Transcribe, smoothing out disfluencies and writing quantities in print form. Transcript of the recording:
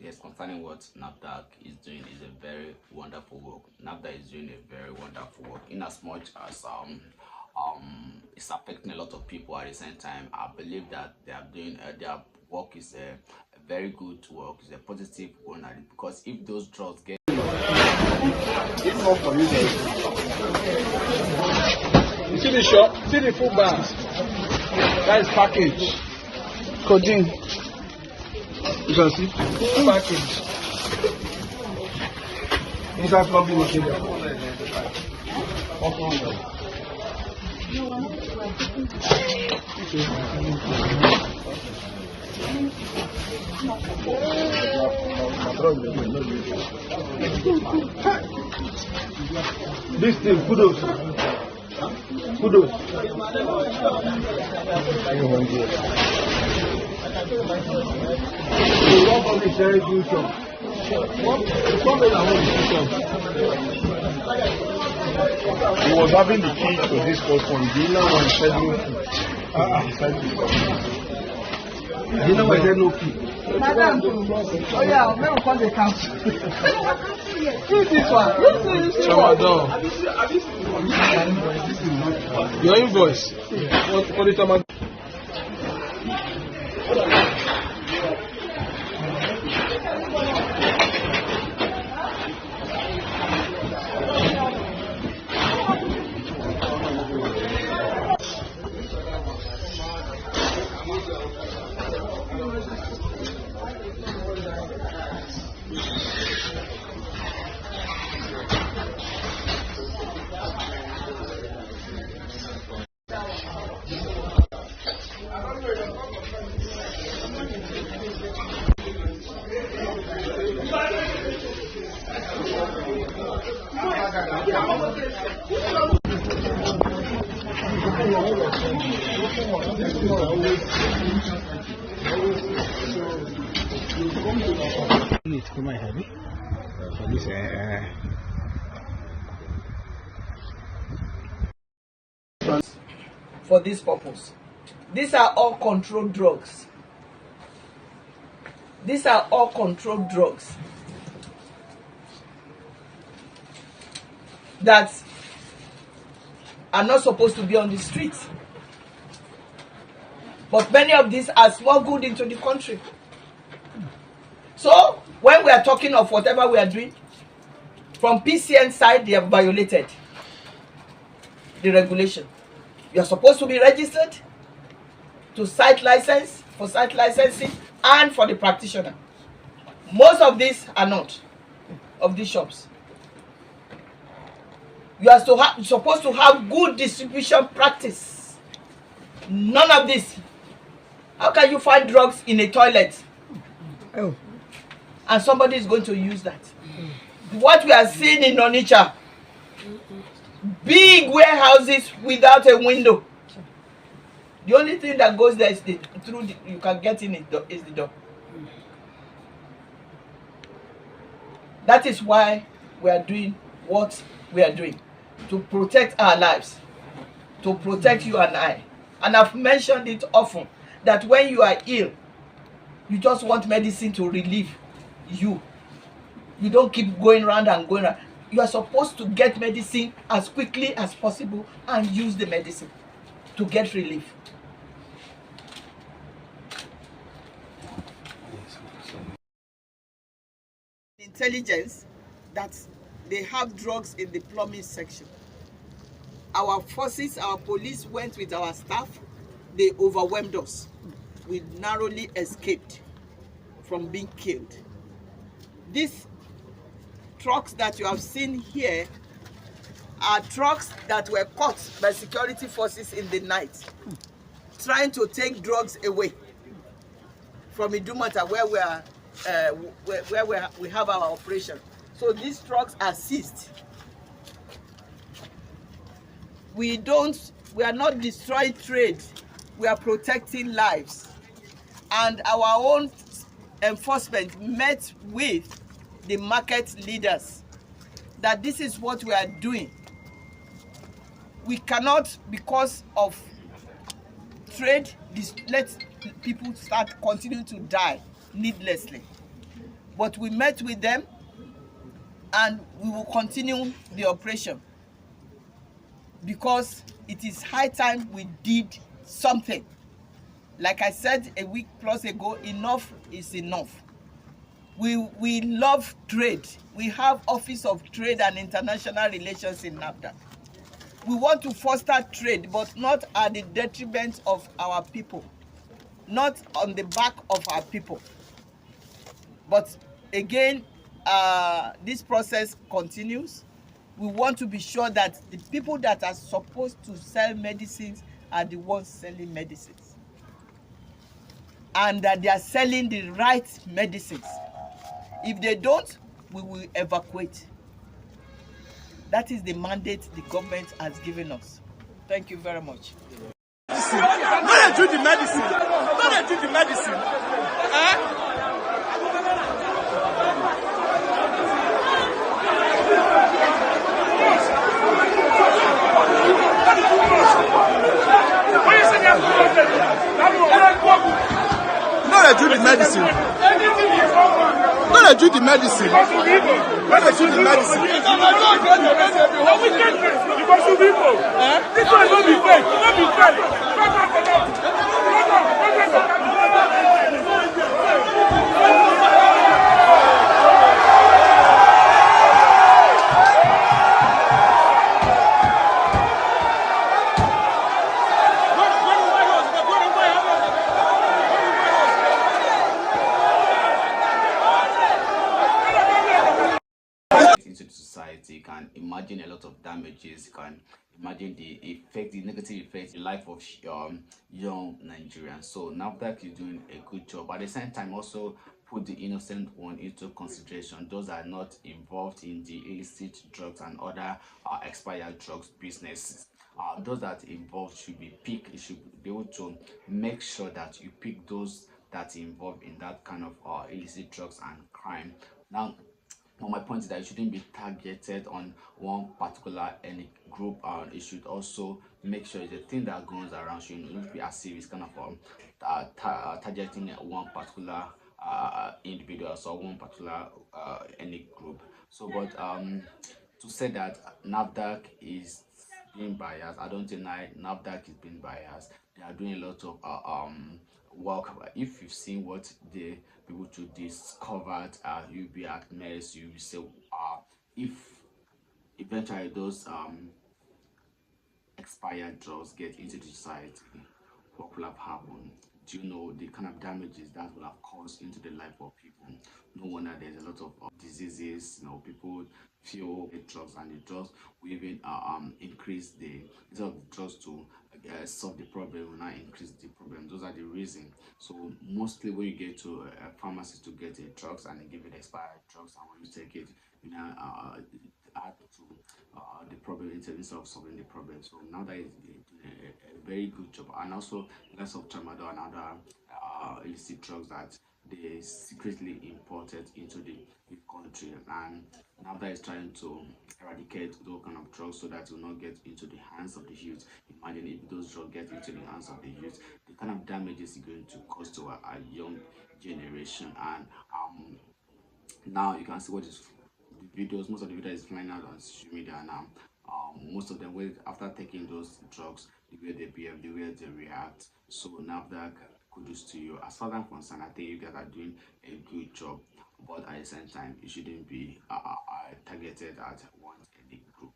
Yes, concerning what Nafdac is doing is a very wonderful work. Nafdac is doing a very wonderful work in as much as it's affecting a lot of people at the same time. I believe that they are doing their work is a very good work, it's a positive one, because if those drugs get you see the shop, see the food bags, that is package codeine. You can see package inside plumbing material. This thing, kudos. Kudos. He was having the key to this first one. Do you know when schedule? Do you know why there's no key? Madam, oh yeah, I'm going to the council. Who's this one? Who's this one? Your invoice. What is the for this purpose. These are all controlled drugs. These are all controlled drugs that are not supposed to be on the streets. But many of these are smuggled into the country. So, when we are talking of whatever we are doing, from PCN side, they have violated the regulation. You are supposed to be registered to site license, for site licensing, and for the practitioner. Most of these are not, of these shops. You are supposed to have good distribution practice. None of this. How can you find drugs in a toilet? Oh. And somebody is going to use that. What we are seeing in Onitsha, big warehouses without a window. The only thing that goes there is you can get in is the door. That is why we are doing what we are doing, to protect our lives, to protect you and I. And I've mentioned it often, that when you are ill, you just want medicine to relieve you. You don't keep going around and going around. You are supposed to get medicine as quickly as possible and use the medicine to get relief. Intelligence that they have drugs in the plumbing section. Our forces, our police went with our staff. They overwhelmed us. We narrowly escaped from being killed. These trucks that you have seen here are trucks that were caught by security forces in the night, trying to take drugs away from Idumota, where we have our operation. So these trucks are seized. We are not destroying trade. We are protecting lives. And our own enforcement met with the market leaders that this is what we are doing. We cannot, because of trade, let people start continuing to die needlessly. But we met with them and we will continue the operation because it is high time we did something. Like I said a week plus ago, enough is enough. We love trade. We have Office of Trade and International Relations in Nafdac. We want to foster trade, but not at the detriment of our people, not on the back of our people. But again, this process continues. We want to be sure that the people that are supposed to sell medicines are the ones selling medicines, and that they are selling the right medicines. If they don't, we will evacuate. That is the mandate the government has given us. Thank you very much. Don't do the medicine. Don't do the medicine. No, they do the medicine. No, they do the medicine. No, they do the medicine. Because you people, this one will be fake. Not be fake. into the society. You can imagine a lot of damages. You can imagine the effect, the negative effect, the life of young Nigerians. So Nafdac is doing a good job. At the same time, also put the innocent one into consideration. Those are not involved in the illicit drugs and other expired drugs businesses. Those that involved should be picked. You should be able to make sure that you pick those that involved in that kind of illicit drugs and crime. Now, my point is that it shouldn't be targeted on one particular ethnic group. It should also make sure the thing that goes around should not be as if it's kind of targeting one particular individual or one particular ethnic group. So, but to say that Nafdac is being biased, I don't deny Nafdac is being biased. They are doing a lot of work. If you've seen what they people to discover, you'll be at mess. You will say, if eventually those expired drugs get into the society, what will have happened? Do you know the kind of damages that will have caused into the life of people? No wonder there's a lot of diseases. You know, people feel the drugs, and the drugs will even increase the instead of the drugs to solve the problem, will not increase the problem. Those are the reasons. So mostly when you get to a pharmacy to get a drugs and they give you the expired drugs, and when you take it, you know, add to the problem instead of solving the problem. So now that is a very good job, and also less of tramadol and other illicit drugs that they secretly imported into the country, and now that is trying to eradicate those kind of drugs so that it will not get into the hands of the youth. Imagine if those drugs get into the hands of the youth, the kind of damages it's going to cause to our young generation. And now you can see what is the videos. Most of the videos is flying out on social media now. Most of them, after taking those drugs, the way they behave, the way they react. So Nafdac, kudos to you. As far as I'm concerned, I think you guys are doing a good job, but at the same time, it shouldn't be targeted at one ethnic group.